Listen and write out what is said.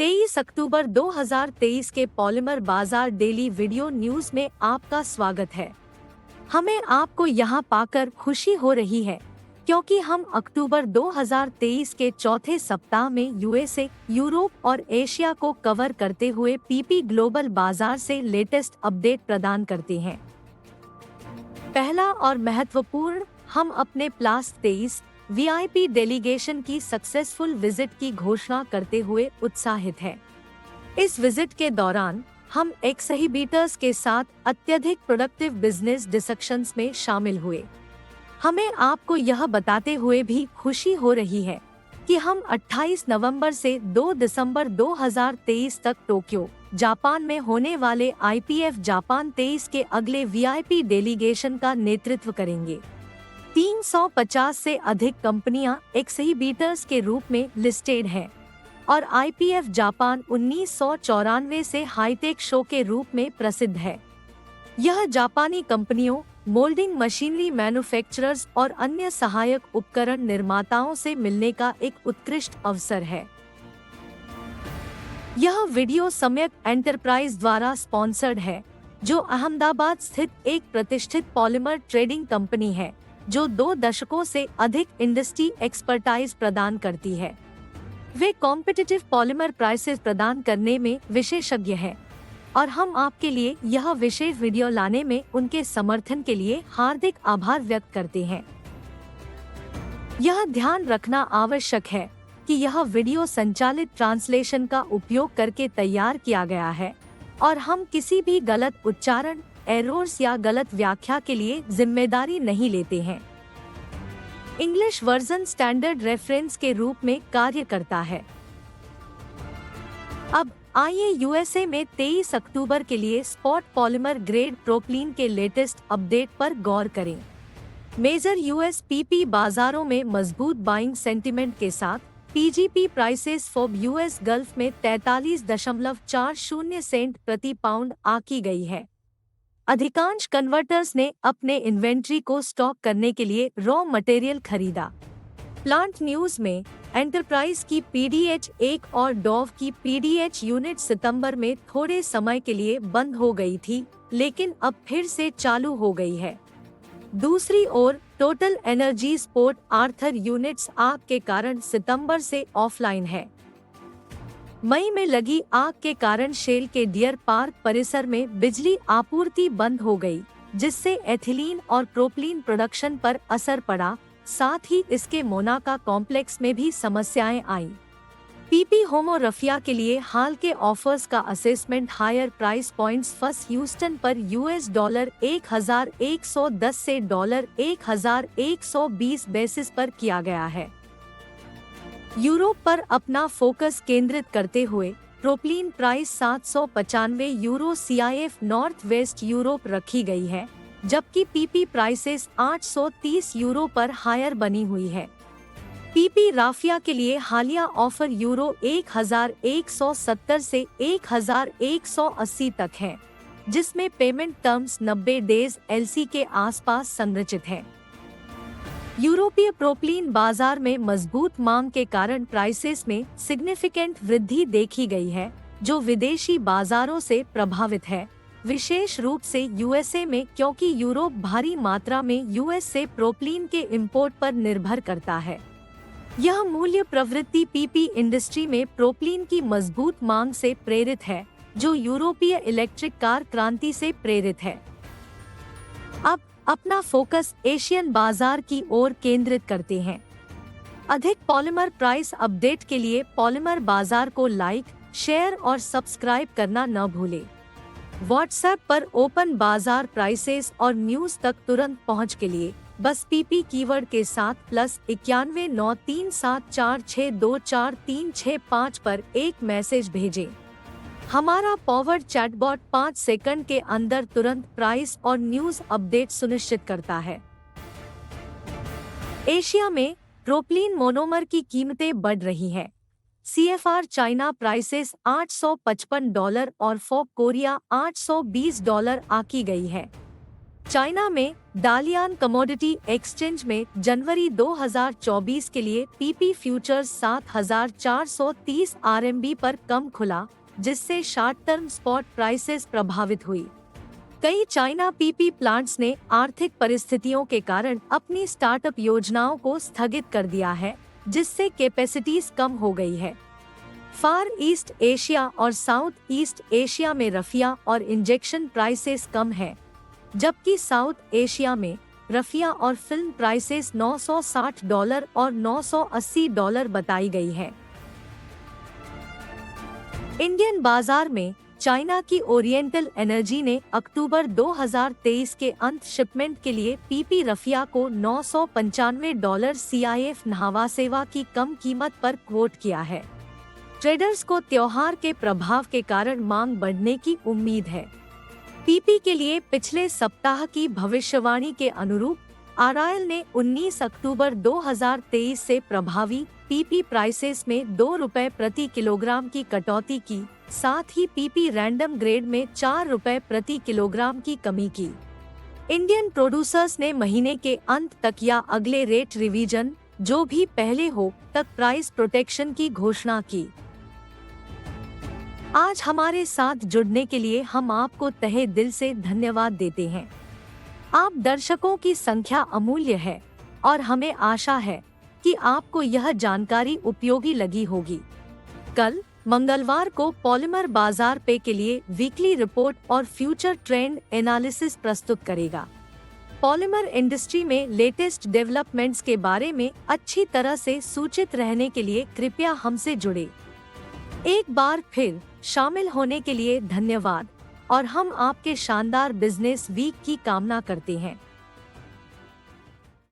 23 अक्टूबर 2023 के पॉलीमर बाजार daily video news में आपका स्वागत है। हमें आपको यहां पाकर खुशी हो रही है क्योंकि हम अक्टूबर 2023 के चौथे सप्ताह में यूएसए, यूरोप और एशिया को कवर करते हुए पीपी ग्लोबल बाजार से लेटेस्ट अपडेट प्रदान करते हैं। पहला और महत्वपूर्ण, हम अपने प्लस 23 वीआईपी डेलीगेशन की सक्सेसफुल विजिट की घोषणा करते हुए उत्साहित हैं। इस विजिट के दौरान हम एक्सहिबिटर्स के साथ अत्यधिक प्रोडक्टिव बिजनेस डिस्कशंस में शामिल हुए। हमें आपको यह बताते हुए भी खुशी हो रही है कि हम 28 नवंबर से 2 दिसंबर 2023 तक टोक्यो, जापान में होने वाले आईपीएफ जापान 23 के अगले वीआईपी डेलीगेशन का नेतृत्व करेंगे। 350 से अधिक कंपनियां एक्सहिबिटर्स के रूप में लिस्टेड हैं और आईपीएफ जापान 1994 से हाईटेक शो के रूप में प्रसिद्ध है। यह जापानी कंपनियों, मोल्डिंग मशीनरी मैन्युफैक्चरर्स और अन्य सहायक उपकरण निर्माताओं से मिलने का एक उत्कृष्ट अवसर है। यह वीडियो सम्यक एंटरप्राइज द्वारा स्पॉन्सर्ड है, जो अहमदाबाद स्थित एक प्रतिष्ठित पॉलीमर ट्रेडिंग कंपनी है जो 2 दशकों से अधिक इंडस्ट्री एक्सपर्टाइज प्रदान करती है। वे कॉम्पिटिटिव पॉलीमर प्राइसेस प्रदान करने में विशेषज्ञ हैं और हम आपके लिए यह विशेष वीडियो लाने में उनके समर्थन के लिए हार्दिक आभार व्यक्त करते हैं। यह ध्यान रखना आवश्यक है कि यह वीडियो संचालित ट्रांसलेशन का उपयोग करके तैयार किया गया है और हम किसी भी गलत उच्चारण, एरर्स या गलत व्याख्या के लिए जिम्मेदारी नहीं लेते हैं। इंग्लिश वर्जन स्टैंडर्ड रेफरेंस के रूप में कार्य करता है। अब आइए यूएसए में 23 अक्टूबर के लिए स्पॉट पॉलीमर ग्रेड प्रोपलीन के लेटेस्ट अपडेट पर गौर करें। मेजर यूएस पीपी बाजारों में मजबूत बाइंग सेंटिमेंट के साथ PGP prices for US Gulf में 43.40 सेंट प्रति पाउंड आकी गई है। अधिकांश कन्वर्टर्स ने अपने इन्वेंट्री को स्टॉक करने के लिए रॉ मटेरियल खरीदा। प्लांट न्यूज में एंटरप्राइज की पीडीएच 1 और डॉव की पीडीएच यूनिट सितंबर में थोड़े समय के लिए बंद हो गई थी, लेकिन अब फिर से चालू हो गई है। दूसरी ओर Total Energy Port Arthur units आग के कारण सितंबर से ऑफलाइन है। मई में लगी आग के कारण शेल के डियर पार्क परिसर में बिजली आपूर्ति बंद हो गई, जिससे एथिलीन और प्रोपलीन प्रोडक्शन पर असर पड़ा। साथ ही इसके मोनाका कॉम्प्लेक्स में भी समस्याएं आईं। पीपी होमोग्राफिया के लिए हाल के ऑफर्स का assessment higher price points first Houston पर $1110 से $1120 बेसिस पर किया गया है। यूरोप पर अपना फोकस केंद्रित करते हुए propylene price €795 CIF north west Europe रखी गई है, जबकि पीपी प्राइसेस €830 पर हायर बनी हुई है। पीपी राफिया के लिए हालिया ऑफर €1170 से €1180 तक है, जिसमें पेमेंट टर्म्स 90 डेज एलसी के आसपास संरचित है। यूरोपीय प्रोपलीन बाजार में मजबूत मांग के कारण प्राइसेस में सिग्निफिकेंट वृद्धि देखी गई है, जो विदेशी बाजारों से प्रभावित है, विशेष रूप से यूएसए में, क्योंकि यूरोप भारी मात्रा में यूएस से प्रोपलीन के इंपोर्ट पर निर्भर करता है। यह मूल्य प्रवृत्ति पीपी इंडस्ट्री में प्रोपलीन की मजबूत मांग से प्रेरित है, जो यूरोपीय इलेक्ट्रिक कार क्रांति से प्रेरित है। अब अपना फोकस एशियन बाजार की ओर केंद्रित करते हैं। अधिक पॉलीमर प्राइस अपडेट के लिए पॉलीमर बाजार को लाइक, शेयर और सब्सक्राइब करना न भूलें। व्हाट्सएप पर ओपन बाजार प्राइसेस और न्यूज तक तुरंत पहुंच के लिए बस पीपी कीवर्ड के साथ +91 93746243665 पर एक मैसेज भेजें। हमारा पॉवर चैटबॉट 5 सेकंड के अंदर तुरंत प्राइस और न्यूज अपडेट सुनिश्चित करता है। एशिया में प्रोपलीन मोनोमर की कीमतें बढ़ रही हैं। CFR चाइना प्राइसेस $855 और फॉर कोरिया $820 आकी गई है। चाइना में डालियान कमोडिटी एक्सचेंज में जनवरी 2024 के लिए पीपी फ्यूचर्स 7,430 RMB पर कम खुला, जिससे शॉर्ट टर्म स्पॉट प्राइसेस प्रभावित हुई। कई चाइना पीपी प्लांट्स ने आर्थिक परिस्थितियों के कारण अपनी स्टार्टअप योजनाओं को स्थगित कर दिया है, जिससे कैपेसिटीज कम हो गई है। फार ईस्ट एशिया और साउथ ईस्ट एशिया में रफिया और इंजेक्शन प्राइसेस कम है, जबकि साउथ एशिया में रफिया और फिल्म प्राइसेस $960 और $980 बताई गई है। इंडियन बाजार में चाइना की ओरिएंटल एनर्जी ने अक्टूबर 2023 के अंत शिपमेंट के लिए पीपी रफिया को $995 CIF नहावा सेवा की कम कीमत पर क्वोट किया है। ट्रेडर्स को त्योहार के प्रभाव के कारण मांग बढ़ने की उम्मीद है। पीपी के लिए पिछले सप्ताह की भविष्यवाणी के अनुरूप RIL ने 19 अक्टूबर 2023 से प्रभावी पीपी प्राइसेस में ₹2 प्रति किलोग्राम की कटौती की, साथ ही पीपी रैंडम ग्रेड में ₹4 प्रति किलोग्राम की कमी की। इंडियन प्रोड्यूसर्स ने महीने के अंत तक या अगले रेट रिवीजन, जो भी पहले हो, तक प्राइस प्रोटेक्शन की घोषणा की। आज हमारे साथ जुड़ने के लिए हम आपको तहे दिल से धन्यवाद देते हैं। आप दर्शकों की संख्या अमूल्य है और हमें आशा है कि आपको यह जानकारी उपयोगी लगी होगी। कल मंगलवार को पॉलीमर बाजार पे के लिए वीकली रिपोर्ट और फ्यूचर ट्रेंड एनालिसिस प्रस्तुत करेगा। पॉलीमर इंडस्ट्री में लेटेस्ट डेवलपमेंट्स के बारे में अच्छी तरह से सूचित रहने के लिए कृपया हमसे जुड़े। एक बार फिर शामिल होने के लिए धन्यवाद और हम आपके शानदार बिजनेस वीक की कामना करते हैं।